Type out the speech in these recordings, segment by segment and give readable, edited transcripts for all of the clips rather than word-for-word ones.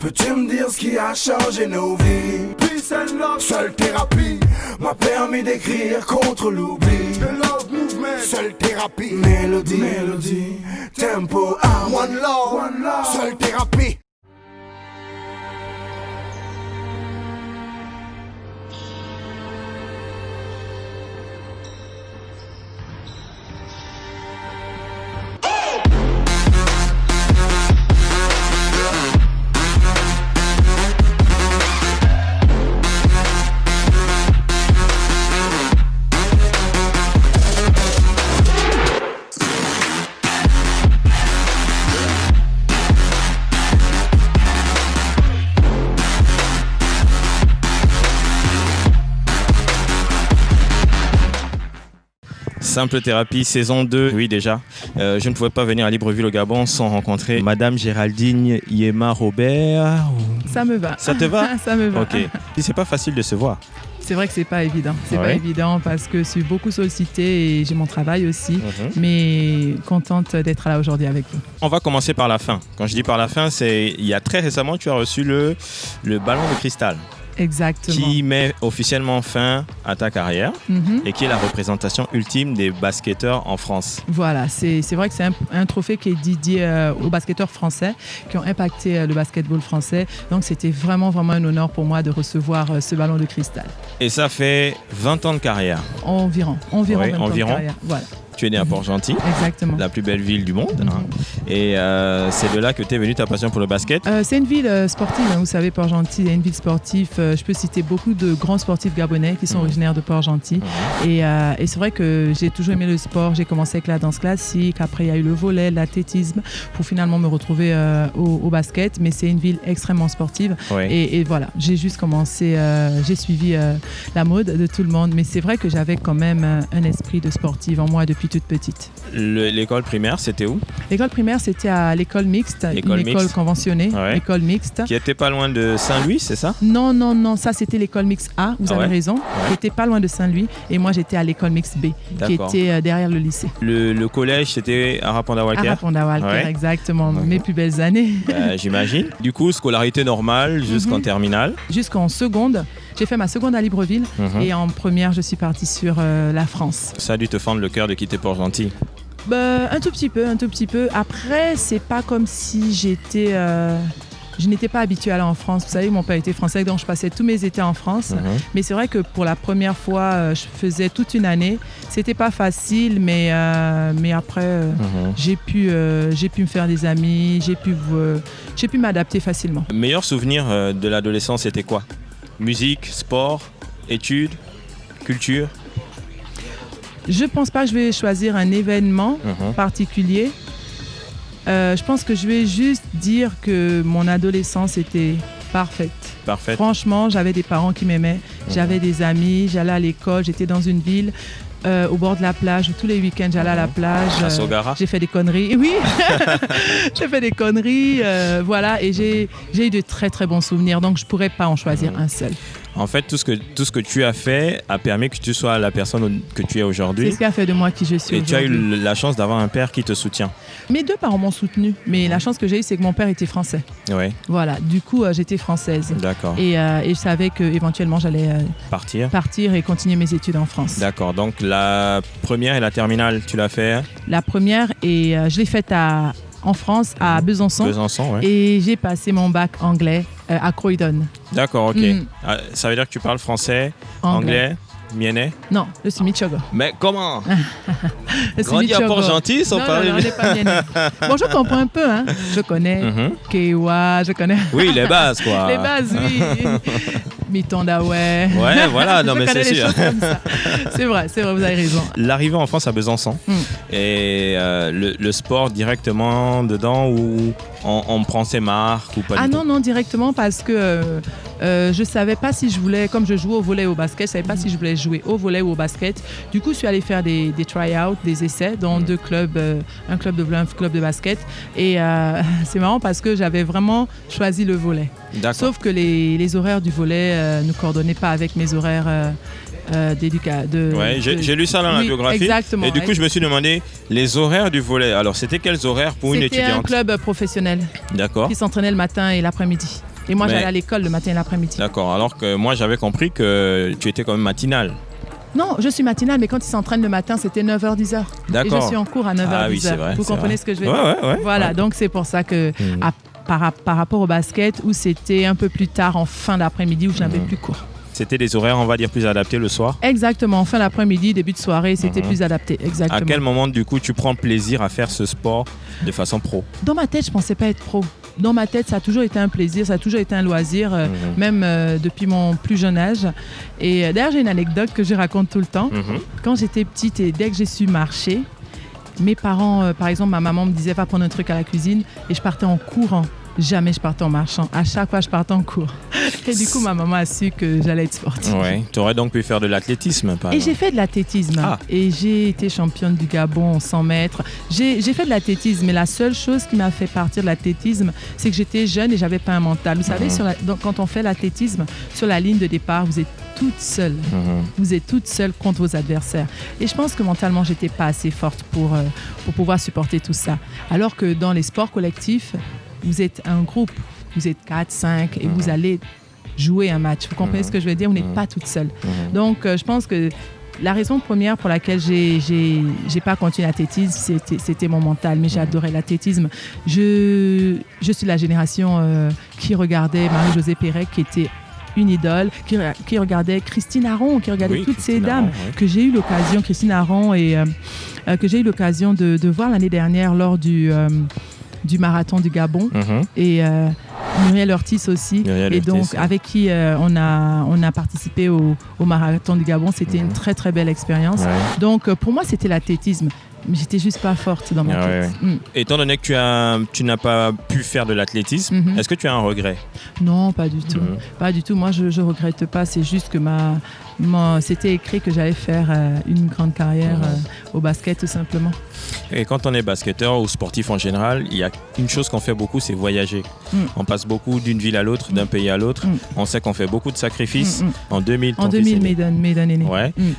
Peux-tu me dire ce qui a changé nos vies? Peace and love, seule thérapie m'a permis d'écrire contre l'oubli. The love movement, seule thérapie. Mélodie, tempo, one love, seule thérapie. Simple Thérapie, saison 2, oui déjà. Je ne pouvais pas venir à Libreville au Gabon sans rencontrer Madame Géraldine Yema Robert. Ça me va. Ça te va? Ça me va. Ok. C'est pas facile de se voir. C'est vrai que c'est pas évident. C'est pas évident parce que je suis beaucoup sollicitée et j'ai mon travail aussi. Mais contente d'être là aujourd'hui avec vous. On va commencer par la fin. Quand je dis par la fin, c'est il y a très récemment, tu as reçu le ballon de cristal. Exactement. Qui met officiellement fin à ta carrière et qui est la représentation ultime des basketteurs en France. Voilà, c'est vrai que c'est un trophée qui est dédié aux basketteurs français qui ont impacté le basketball français. Donc c'était vraiment un honneur pour moi de recevoir ce ballon de cristal. Et ça fait 20 ans de carrière. Environ 20 ans de carrière. Voilà. Tu es né à Port-Gentil, exactement, la plus belle ville du monde. Et c'est de là que t'es venue ta passion pour le basket. C'est une ville sportive, vous savez, Port-Gentil est une ville sportive. Je peux citer beaucoup de grands sportifs gabonais qui sont originaires de Port-Gentil. Et c'est vrai que j'ai toujours aimé le sport. J'ai commencé avec la danse classique, après il y a eu le volley, l'athlétisme, pour finalement me retrouver au basket. Mais c'est une ville extrêmement sportive. Et voilà, j'ai juste commencé, j'ai suivi la mode de tout le monde. Mais c'est vrai que j'avais quand même un esprit de sportive en moi depuis toute petite. L'école primaire, c'était où? L'école primaire, c'était à l'école mixte, une école conventionnée, l'école mixte. Qui était pas loin de Saint-Louis, c'est ça? Non, ça c'était l'école mixte A, vous avez raison, qui était pas loin de Saint-Louis, et moi j'étais à l'école mixte B, qui était derrière le lycée. Le collège, c'était à Rapanda-Walker? À Rapanda-Walker, exactement, mes plus belles années. J'imagine. Du coup, scolarité normale jusqu'en terminale? Jusqu'en seconde. J'ai fait ma seconde à Libreville et en première, je suis partie sur la France. Ça a dû te fendre le cœur de quitter Port-Gentil? Un tout petit peu. Après, c'est pas comme si je n'étais pas habituée à aller en France. Vous savez, mon père était français, donc je passais tous mes étés en France. Mais c'est vrai que pour la première fois, je faisais toute une année. C'était pas facile, mais après, j'ai pu me faire des amis, j'ai pu m'adapter facilement. Le meilleur souvenir de l'adolescence, c'était quoi? Musique, sport, études, culture? Je pense pas que je vais choisir un événement particulier. Je pense que je vais juste dire que mon adolescence était parfaite. Franchement, j'avais des parents qui m'aimaient, j'avais des amis, j'allais à l'école, j'étais dans une ville au bord de la plage. Tous les week-ends, j'allais à la plage. J'ai fait des conneries. Oui, j'ai fait des conneries. Voilà, et j'ai eu de très très bons souvenirs. Donc, je pourrais pas en choisir un seul. En fait, tout ce que tu as fait a permis que tu sois la personne que tu es aujourd'hui. C'est ce qui a fait de moi qui je suis aujourd'hui. Et tu as eu la chance d'avoir un père qui te soutient. Mes deux parents m'ont soutenu, mais la chance que j'ai eue, c'est que mon père était français. Oui. Voilà, du coup, j'étais française. D'accord. Et je savais qu'éventuellement, j'allais partir et continuer mes études en France. D'accord, donc la première et la terminale, tu l'as fait? La première, et je l'ai faite en France, à Besançon. Et j'ai passé mon bac anglais à Croydon. D'accord, ok. Ça veut dire que tu parles français, anglais, miennais? Non, je suis Michogo. Mais comment? Grandi à Port-Gentil sans parler? Non, on n'est pas miennais. Bon, je comprends un peu, hein. Je connais Kewa, je connais... Oui, les bases, quoi. Les bases, oui. Mitondawe. Ouais, voilà, non, mais c'est sûr. C'est vrai, vous avez raison. L'arrivée en France à Besançon et le sport directement dedans ou on prend ses marques ou pas du tout? Non, directement parce que je savais pas si je voulais, comme je jouais au volley et au basket, je savais pas si je voulais jouer au volley ou au basket. Du coup, je suis allée faire des try-outs, des essais dans deux clubs, un club de volley, un club de basket. Et c'est marrant parce que j'avais vraiment choisi le volley. Sauf que les horaires du volley ne coordonnaient pas avec mes horaires j'ai lu ça dans la biographie. Exactement. Et du coup, je me suis demandé les horaires du volley. Alors, c'était quels horaires pour une étudiante? C'était un club professionnel. D'accord. Qui s'entraînait le matin et l'après-midi. Et moi, j'allais à l'école le matin et l'après-midi. D'accord, alors que moi, j'avais compris que tu étais quand même matinale. Non, je suis matinale, mais quand ils s'entraînent le matin, c'était 9h, 10h. D'accord. Et je suis en cours à 9h, 10h. Ah oui, c'est vrai. Vous comprenez ce que je veux dire? Ouais. Voilà, donc c'est pour ça que par rapport au basket, où c'était un peu plus tard, en fin d'après-midi, où je n'avais plus cours. C'était des horaires, on va dire, plus adaptés le soir? Exactement, en fin d'après-midi, début de soirée, c'était plus adapté, exactement. À quel moment, du coup, tu prends plaisir à faire ce sport de façon pro? Dans ma tête, je ne pensais pas être pro. Dans ma tête, ça a toujours été un plaisir, ça a toujours été un loisir, même depuis mon plus jeune âge. Et d'ailleurs, j'ai une anecdote que je raconte tout le temps. Quand j'étais petite et dès que j'ai su marcher, mes parents, par exemple, ma maman me disait « va prendre un truc à la cuisine » et je partais en courant. Jamais je partais en marchant. À chaque fois, je partais en cours. Et du coup, ma maman a su que j'allais être sportive. Ouais. Tu aurais donc pu faire de l'athlétisme, par exemple. Et j'ai fait de l'athlétisme. Et j'ai été championne du Gabon en 100 mètres. J'ai fait de l'athlétisme. Mais la seule chose qui m'a fait partir de l'athlétisme, c'est que j'étais jeune et j'avais pas un mental. Vous savez, quand on fait l'athlétisme, sur la ligne de départ, vous êtes toute seule. Vous êtes toute seule contre vos adversaires. Et je pense que mentalement, j'étais pas assez forte pour pouvoir supporter tout ça. Alors que dans les sports collectifs, vous êtes un groupe, vous êtes 4, 5 et vous allez jouer un match. Vous comprenez ce que je veux dire? Vous n'êtes pas toute seule. Donc, je pense que la raison première pour laquelle j'ai pas continué l'athlétisme, c'était mon mental, mais j'ai adoré l'athlétisme. Je suis de la génération qui regardait Marie-Josée Pérec, qui était une idole, qui regardait Christine Aron, qui regardait toutes ces dames que j'ai eu l'occasion, Christine Aron, et que j'ai eu l'occasion de voir l'année dernière lors du marathon du Gabon et Muriel Ortiz aussi, donc avec qui on a participé au marathon du Gabon. C'était une très très belle expérience. Donc pour moi c'était l'athlétisme, mais j'étais juste pas forte dans ma tête. Étant donné que tu n'as pas pu faire de l'athlétisme, est-ce que tu as un regret? Non, pas du tout. Pas du tout. Moi je regrette pas, c'est juste que c'était écrit que j'allais faire une grande carrière au basket tout simplement. Et quand on est basketteur ou sportif en général, il y a une chose qu'on fait beaucoup, c'est voyager. On passe beaucoup d'une ville à l'autre, d'un pays à l'autre. On sait qu'on fait beaucoup de sacrifices. En 2000, ton fils est né. Maiden est né.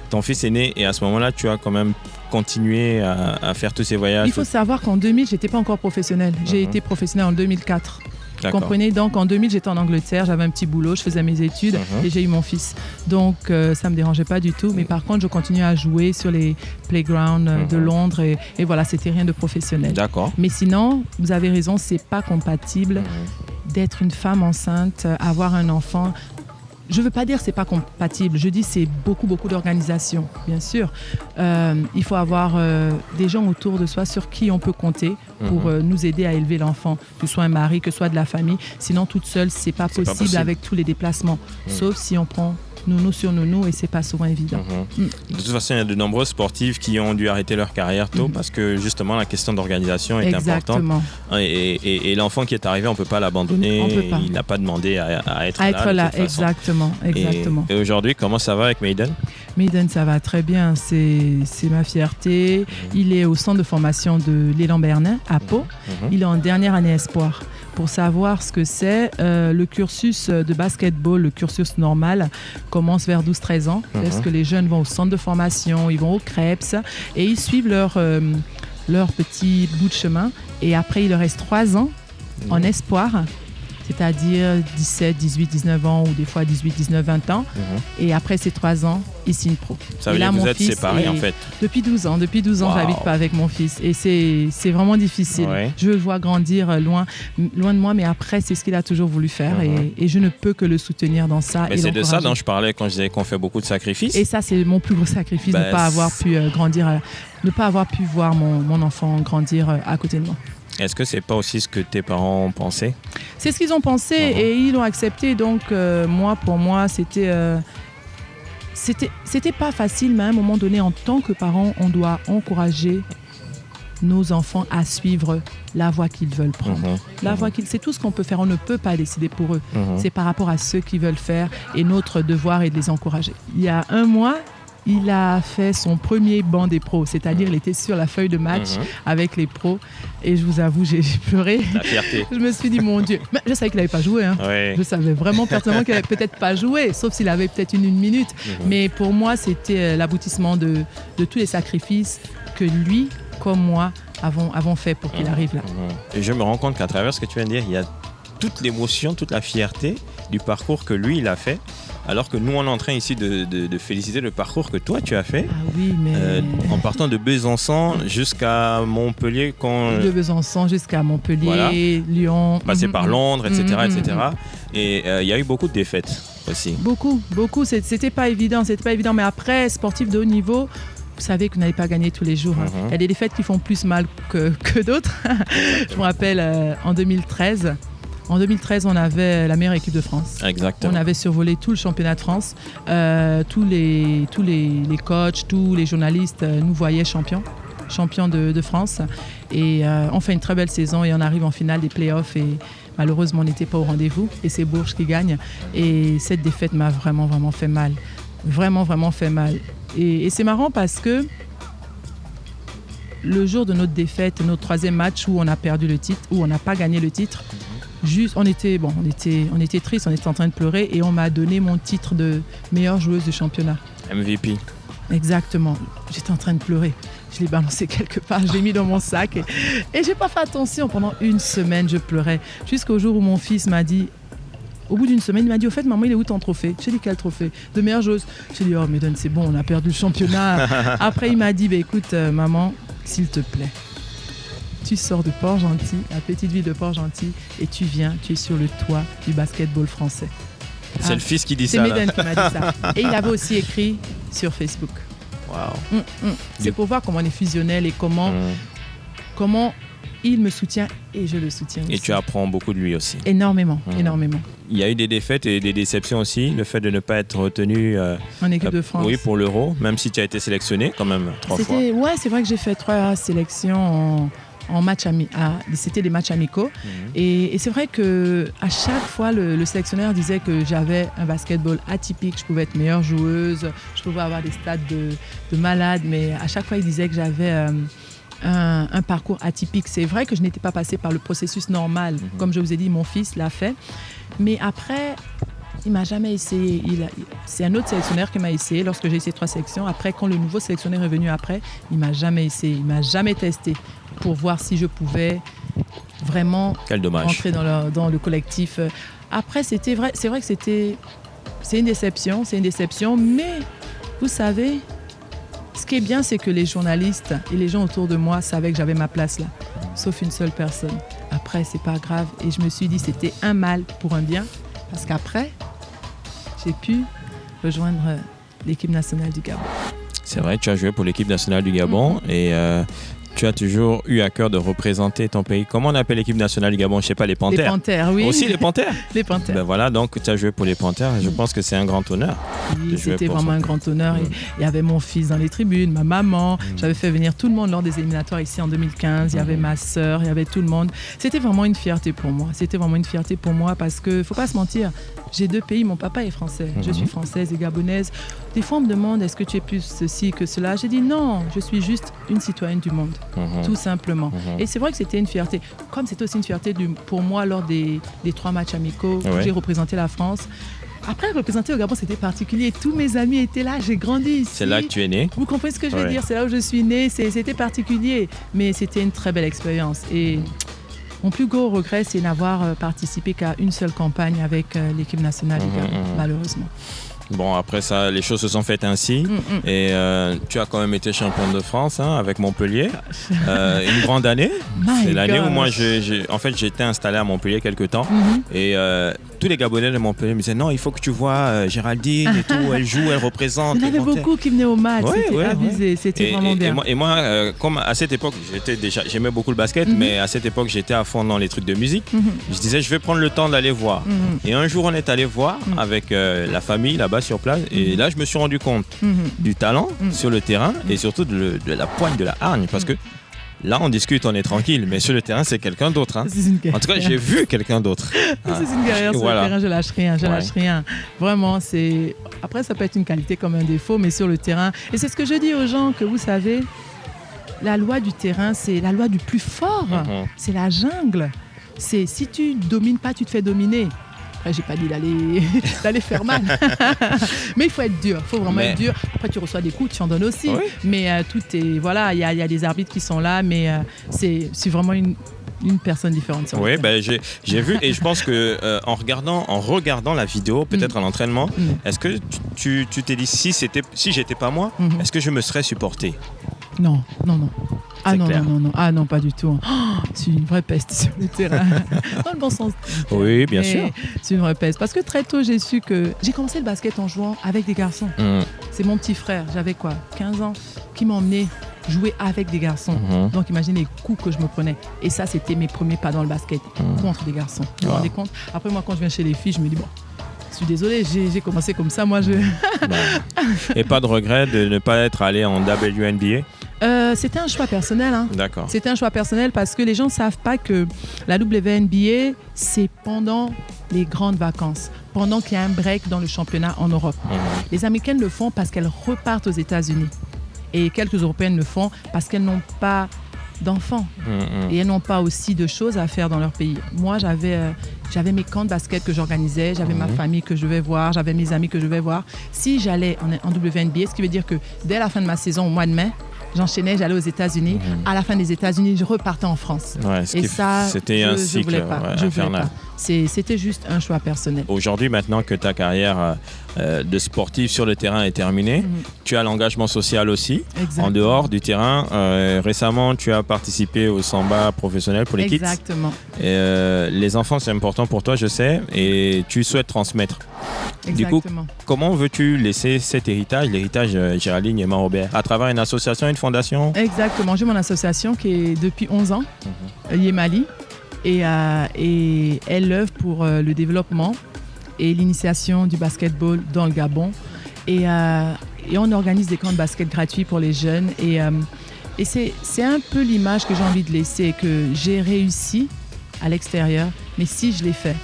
Ton fils est né et à ce moment-là, tu as quand même continué à faire tous ces voyages. Il faut savoir qu'en 2000, j'étais pas encore professionnelle. J'ai été professionnelle en 2004. Vous comprenez? Donc en 2000, j'étais en Angleterre, j'avais un petit boulot, je faisais mes études et j'ai eu mon fils. Donc ça me dérangeait pas du tout. Mais par contre, je continuais à jouer sur les playgrounds de Londres et voilà, c'était rien de professionnel. D'accord. Mais sinon, vous avez raison, c'est pas compatible d'être une femme enceinte, avoir un enfant. Je ne veux pas dire que ce n'est pas compatible, je dis que c'est beaucoup d'organisation, bien sûr. Il faut avoir des gens autour de soi sur qui on peut compter pour nous aider à élever l'enfant, que ce soit un mari, que ce soit de la famille. Sinon, toute seule, ce n'est pas possible avec tous les déplacements, sauf si on prend nounou sur nounou et c'est pas souvent évident. De toute façon, il y a de nombreux sportifs qui ont dû arrêter leur carrière tôt parce que justement la question d'organisation est importante. Et l'enfant qui est arrivé, on ne peut pas l'abandonner. Il n'a pas demandé à être là. Exactement. Et aujourd'hui, comment ça va avec Maiden? Maiden, ça va très bien. C'est ma fierté. Il est au centre de formation de l'Élan Bernin à Pau. Il est en dernière année espoir. Pour savoir ce que c'est, le cursus de basketball, le cursus normal, commence vers 12-13 ans. Parce que les jeunes vont au centre de formation, ils vont au CREPS et ils suivent leur petit bout de chemin. Et après, il leur reste 3 ans en espoir, c'est-à-dire 17, 18, 19 ans ou des fois 18, 19, 20 ans. Et après ces 3 ans, ils signent pro. Ça veut dire que vous êtes séparés en fait? Depuis 12 ans, j'habite pas avec mon fils. Et c'est vraiment difficile. Je le vois grandir loin de moi, mais après, c'est ce qu'il a toujours voulu faire. Et je ne peux que le soutenir dans ça. Mais c'est de ça dont je parlais quand je disais qu'on fait beaucoup de sacrifices. Et ça, c'est mon plus gros sacrifice, de ne pas avoir pu grandir, ne pas avoir pu voir mon enfant grandir à côté de moi. Est-ce que c'est pas aussi ce que tes parents pensaient? C'est ce qu'ils ont pensé et ils l'ont accepté. Donc pour moi, c'était pas facile, mais à un moment donné, en tant que parent, on doit encourager nos enfants à suivre la voie qu'ils veulent prendre. C'est tout ce qu'on peut faire. On ne peut pas décider pour eux. C'est par rapport à ceux qui veulent faire et notre devoir est de les encourager. Il y a 1 mois, il a fait son premier banc des pros, c'est-à-dire il était sur la feuille de match avec les pros et je vous avoue, j'ai pleuré. La fierté. Je me suis dit, mon Dieu, mais je savais qu'il n'avait pas joué. Je savais vraiment pertinemment qu'il n'avait peut-être pas joué, sauf s'il avait peut-être une minute. Mais pour moi, c'était l'aboutissement de tous les sacrifices que lui, comme moi, avons fait pour qu'il arrive là. Et je me rends compte qu'à travers ce que tu viens de dire, il y a toute l'émotion, toute la fierté du parcours que lui, il a fait. Alors que nous, on est en train ici de féliciter le parcours que toi, tu as fait. Ah oui, mais... en partant de Besançon jusqu'à Montpellier. De Besançon jusqu'à Montpellier, Lyon. Passer par Londres, etc. etc. Et il y a eu beaucoup de défaites aussi. Beaucoup. C'était pas évident. Mais après, sportif de haut niveau, vous savez que vous n'allez pas gagner tous les jours. Il y a des défaites qui font plus mal que d'autres. Je me rappelle, en 2013... En 2013, on avait la meilleure équipe de France. Exactement. On avait survolé tout le championnat de France. Tous les coachs, tous les journalistes nous voyaient champions de France. Et on fait une très belle saison et on arrive en finale des playoffs. Et malheureusement, on n'était pas au rendez-vous. Et c'est Bourges qui gagne. Et cette défaite m'a vraiment, vraiment fait mal. Vraiment, vraiment fait mal. Et c'est marrant parce que le jour de notre défaite, notre 3e match où on a perdu le titre, où on n'a pas gagné le titre, on était triste, on était en train de pleurer et on m'a donné mon titre de meilleure joueuse du championnat. MVP. Exactement. J'étais en train de pleurer. Je l'ai balancé quelque part, je l'ai mis dans mon sac et j'ai pas fait attention. Pendant une semaine, je pleurais. Jusqu'au jour où mon fils m'a dit, au bout d'une semaine, il m'a dit, au fait, maman, il est où ton trophée? J'ai dit, quel trophée? De meilleure joueuse. J'ai dit, oh, mais donne, c'est bon, on a perdu le championnat. Après, il m'a dit, écoute, maman, s'il te plaît, tu sors de Port-Gentil, la petite ville de Port-Gentil, et tu es sur le toit du basketball français. C'est le fils qui dit ça. C'est Méden qui m'a dit ça. Et il avait aussi écrit sur Facebook. Waouh. C'est pour voir comment on est fusionnel et comment il me soutient et je le soutiens aussi. Et tu apprends beaucoup de lui aussi. Énormément. Il y a eu des défaites et des déceptions aussi. Le fait de ne pas être retenu en équipe de France. Oui, pour l'Euro, même si tu as été sélectionné quand même 3 fois. Ouais, c'est vrai que j'ai fait 3 sélections en match c'était des matchs amicaux. Et c'est vrai que à chaque fois, le sélectionneur disait que j'avais un basketball atypique. Je pouvais être meilleure joueuse, je pouvais avoir des stats de malade, mais à chaque fois, il disait que j'avais un parcours atypique. C'est vrai que je n'étais pas passée par le processus normal. Comme je vous ai dit, mon fils l'a fait. Mais après, il ne m'a jamais essayé. C'est un autre sélectionneur qui m'a essayé lorsque j'ai essayé 3 sélections. Après, quand le nouveau sélectionneur est venu après, il ne m'a jamais essayé. Il ne m'a jamais testé pour voir si je pouvais vraiment rentrer dans le collectif. Après, c'est vrai que c'est une déception. Mais vous savez, ce qui est bien, c'est que les journalistes et les gens autour de moi savaient que j'avais ma place là, sauf une seule personne. Après, c'est pas grave. Et je me suis dit, c'était un mal pour un bien, parce qu'après, j'ai pu rejoindre l'équipe nationale du Gabon. C'est vrai, tu as joué pour l'équipe nationale du Gabon et tu as toujours eu à cœur de représenter ton pays. Comment on appelle l'équipe nationale du Gabon? Je ne sais pas, les Panthères. Les Panthères, oui. Aussi les Panthères? Les Panthères. Ben voilà, donc tu as joué pour les Panthères et je pense que c'est un grand honneur. Oui, c'était vraiment un grand honneur. Il y avait mon fils dans les tribunes, ma maman. J'avais fait venir tout le monde lors des éliminatoires ici en 2015. Il y avait ma sœur, il y avait tout le monde. C'était vraiment une fierté pour moi. Parce qu'il ne faut pas se mentir, j'ai 2 pays. Mon papa est français. Je suis française et gabonaise. Des fois, on me demande, est-ce que tu es plus ceci que cela? J'ai dit non, je suis juste une citoyenne du monde. Tout simplement. Et c'est vrai que c'était une fierté. Comme c'était aussi une fierté pour moi lors des 3 matchs amicaux où j'ai représenté la France. Après, représenter au Gabon, c'était particulier. Tous mes amis étaient là, j'ai grandi ici. C'est là que tu es né. Vous comprenez ce que je veux dire? C'est là où je suis née. C'était particulier. Mais c'était une très belle expérience. Et mon plus gros regret, c'est n'avoir participé qu'à une seule campagne avec l'équipe nationale du Gabon, malheureusement. Bon, après ça, les choses se sont faites ainsi. Et tu as quand même été championne de France avec Montpellier. Une grande année. C'est l'année où moi, j'étais installé à Montpellier quelque temps. Et tous les Gabonais de Montpellier me disaient non, il faut que tu vois Géraldine et tout, elle joue, elle représente. Il y en avait beaucoup qui venaient au match, c'était abusé, c'était vraiment bien. Et moi, comme à cette époque, j'aimais beaucoup le basket, mais à cette époque, j'étais à fond dans les trucs de musique. Je disais, je vais prendre le temps d'aller voir. Et un jour, on est allé voir avec la famille là-bas sur place. Et là, je me suis rendu compte du talent sur le terrain et surtout de la poigne, de la hargne. Parce que là, on discute, on est tranquille, mais sur le terrain, c'est quelqu'un d'autre. En tout cas, j'ai vu quelqu'un d'autre. C'est une guerrière sur le terrain, je lâche rien. Vraiment, après, ça peut être une qualité comme un défaut, mais sur le terrain. Et c'est ce que je dis aux gens, que vous savez, la loi du terrain, c'est la loi du plus fort. C'est la jungle. Si tu domines pas, tu te fais dominer. Après, j'ai pas dit d'aller faire mal. Mais il faut être dur, il faut vraiment être dur. Après, tu reçois des coups, tu en donnes aussi. Mais tout est... Voilà, il y a des arbitres qui sont là, mais c'est vraiment une une personne différente. Oui, j'ai vu et je pense que en regardant la vidéo, peut-être à l'entraînement, est-ce que tu t'es dit si j'étais pas moi, est-ce que je me serais supporté? Non. Ah non, pas du tout. Oh, c'est une vraie peste sur le terrain. Dans le bon sens. Oui, bien sûr. C'est une vraie peste. Parce que très tôt, j'ai su que j'ai commencé le basket en jouant avec des garçons. C'est mon petit frère, j'avais 15 ans, qui m'a emmené jouer avec des garçons. Donc imagine les coups que je me prenais. Et ça, c'était mes premiers pas dans le basket, contre des garçons. Vous vous rendez compte? Après, moi, quand je viens chez les filles, je me dis, bon, je suis désolée, j'ai commencé comme ça, moi Et pas de regret de ne pas être allé en WNBA? C'était un choix personnel. D'accord. C'était un choix personnel parce que les gens ne savent pas que la WNBA, c'est pendant les grandes vacances, pendant qu'il y a un break dans le championnat en Europe. Les Américaines le font parce qu'elles repartent aux États-Unis. Et quelques Européennes le font parce qu'elles n'ont pas d'enfants et elles n'ont pas aussi de choses à faire dans leur pays. Moi, j'avais mes camps de basket que j'organisais, j'avais ma famille que je vais voir, j'avais mes amis que je vais voir. Si j'allais en WNBA, ce qui veut dire que dès la fin de ma saison, au mois de mai, j'enchaînais, j'allais aux États-Unis. À la fin des États-Unis, je repartais en France. Et ça, c'était un cycle infernal. C'était juste un choix personnel. Aujourd'hui, maintenant que ta carrière de sportive sur le terrain est terminée, tu as l'engagement social aussi, en dehors du terrain. Récemment, tu as participé au samba professionnel pour les kids. Exactement. Les enfants, c'est important pour toi, je sais, et tu souhaites transmettre. Exactement. Du coup, comment veux-tu laisser cet héritage, l'héritage Géraldine Yema-Robert, à travers une association, une fondation? Exactement. J'ai mon association qui est depuis 11 ans, Yemali, et elle œuvre pour le développement et l'initiation du basketball dans le Gabon. Et on organise des camps de basket gratuits pour les jeunes. Et c'est un peu l'image que j'ai envie de laisser, que j'ai réussi à l'extérieur, mais si je l'ai fait,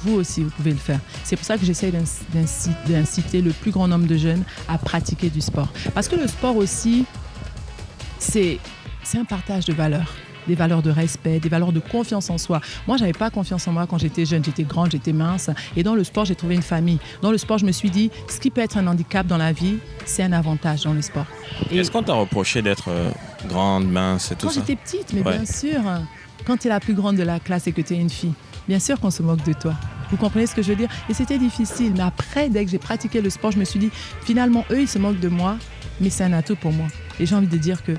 vous aussi, vous pouvez le faire. C'est pour ça que j'essaie d'inciter le plus grand nombre de jeunes à pratiquer du sport. Parce que le sport aussi, c'est un partage de valeurs. Des valeurs de respect, des valeurs de confiance en soi. Moi, je n'avais pas confiance en moi quand j'étais jeune. J'étais grande, j'étais mince. Et dans le sport, j'ai trouvé une famille. Dans le sport, je me suis dit, ce qui peut être un handicap dans la vie, c'est un avantage dans le sport. Est-ce qu'on t'a reproché d'être grande, mince et tout ça? Quand j'étais petite, mais bien sûr. Quand tu es la plus grande de la classe et que tu es une fille, bien sûr qu'on se moque de toi. Vous comprenez ce que je veux dire? Et c'était difficile. Mais après, dès que j'ai pratiqué le sport, je me suis dit, finalement, eux, ils se moquent de moi, mais c'est un atout pour moi. Et j'ai envie de dire que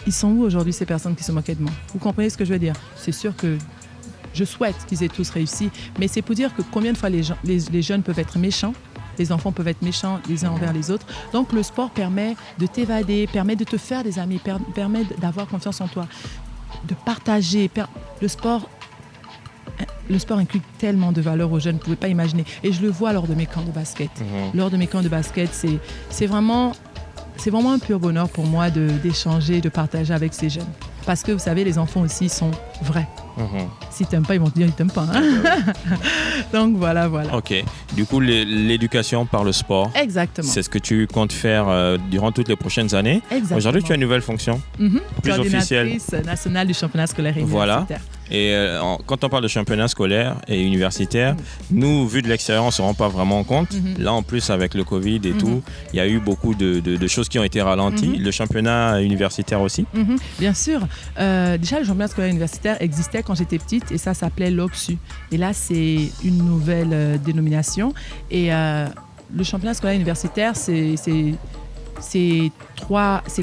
ils sont où aujourd'hui ces personnes qui se moquaient de moi? Vous comprenez ce que je veux dire? C'est sûr que je souhaite qu'ils aient tous réussi, mais c'est pour dire que combien de fois les jeunes peuvent être méchants, les enfants peuvent être méchants les uns envers les autres. Donc le sport permet de t'évader, permet de te faire des amis, permet d'avoir confiance en toi, de partager. Le sport inclut tellement de valeurs aux jeunes, vous ne pouvez pas imaginer. Et je le vois lors de mes camps de basket. Lors de mes camps de basket, c'est vraiment un pur bonheur pour moi d'échanger, de partager avec ces jeunes. Parce que vous savez, les enfants aussi sont vrais. Si tu n'aimes pas, ils vont te dire qu'ils ne t'aiment pas. Donc voilà. Ok. Du coup, l'éducation par le sport. Exactement. C'est ce que tu comptes faire durant toutes les prochaines années. Exactement. Aujourd'hui, tu as une nouvelle fonction. Plus officielle. Coordinatrice nationale du championnat scolaire et universitaire. Et quand on parle de championnat scolaire et universitaire, nous, vu de l'extérieur, on ne se rend pas vraiment compte. Là, en plus, avec le Covid et tout, il y a eu beaucoup de choses qui ont été ralenties. Le championnat universitaire aussi. Bien sûr. Déjà, le championnat scolaire universitaire existait quand j'étais petite et ça s'appelait l'OCSU. Et là, c'est une nouvelle dénomination. Et le championnat scolaire universitaire, c'est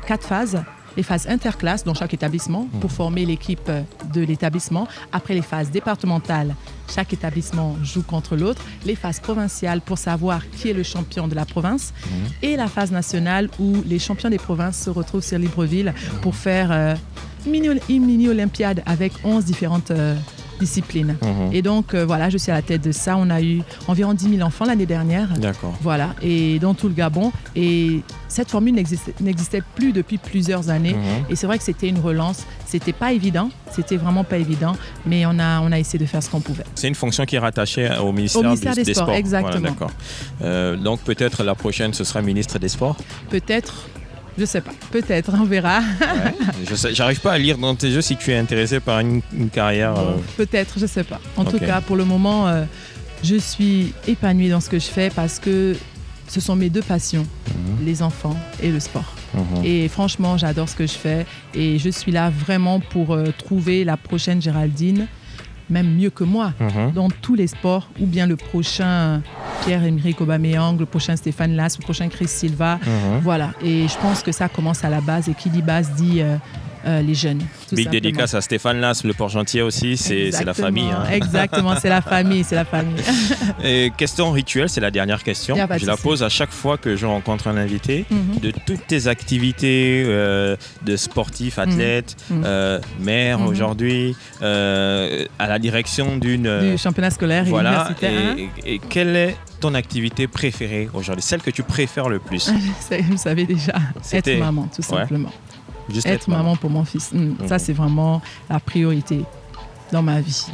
4 phases. Les phases interclasses dans chaque établissement pour former l'équipe de l'établissement. Après les phases départementales, chaque établissement joue contre l'autre. Les phases provinciales pour savoir qui est le champion de la province. Et la phase nationale où les champions des provinces se retrouvent sur Libreville pour faire une mini-olympiade avec 11 différentes disciplines. Et donc, voilà, je suis à la tête de ça. On a eu environ 10 000 enfants l'année dernière. D'accord. Voilà, et dans tout le Gabon. Et cette formule n'existait plus depuis plusieurs années. Et c'est vrai que c'était une relance. C'était pas évident. C'était vraiment pas évident. Mais on a essayé de faire ce qu'on pouvait. C'est une fonction qui est rattachée au ministère des Sports. Exactement. Voilà, d'accord. Donc, peut-être la prochaine, ce sera ministre des Sports? Peut-être. Je sais pas, peut-être, on verra. J'arrive pas à lire dans tes yeux si tu es intéressé par une carrière. Peut-être, je sais pas. En tout cas, pour le moment, je suis épanouie dans ce que je fais parce que ce sont mes deux passions, les enfants et le sport. Et franchement, j'adore ce que je fais. Et je suis là vraiment pour trouver la prochaine Géraldine, même mieux que moi, dans tous les sports, ou bien le prochain Pierre-Emerick Aubameyang, le prochain Stéphane Las, le prochain Chris Silva. Voilà. Et je pense que ça commence à la base. Et qui dit base dit les jeunes. Big dédicace à Stéphane Las, le Port-Gentil aussi, c'est la famille. Exactement, c'est la famille, c'est la famille. Et question rituelle, c'est la dernière question. Je la pose à chaque fois que je rencontre un invité. De toutes tes activités de sportif, athlète, mère aujourd'hui, à la direction du championnat scolaire et universitaire. Et quelle est ton activité préférée aujourd'hui, celle que tu préfères le plus? Vous savez déjà, être maman, tout simplement. Juste être maman pour mon fils. Ça, c'est vraiment la priorité dans ma vie.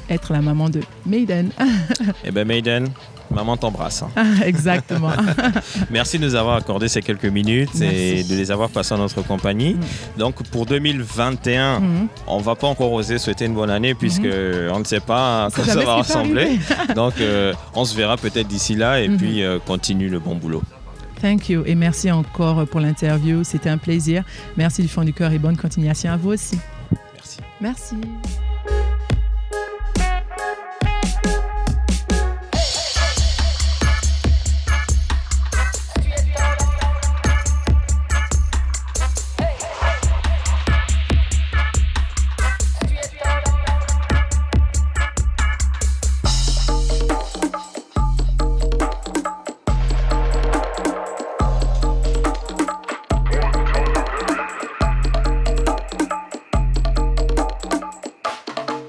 Être la maman de Maiden. Eh bien, Maiden, maman t'embrasse. Exactement. Merci de nous avoir accordé ces quelques minutes et de les avoir passées en notre compagnie. Donc, pour 2021, on ne va pas encore oser souhaiter une bonne année puisque on ne sait pas quand ça va ressembler. Donc, on se verra peut-être d'ici là et puis continue le bon boulot. Thank you et merci encore pour l'interview. C'était un plaisir. Merci du fond du cœur et bonne continuation à vous aussi. Merci. Merci.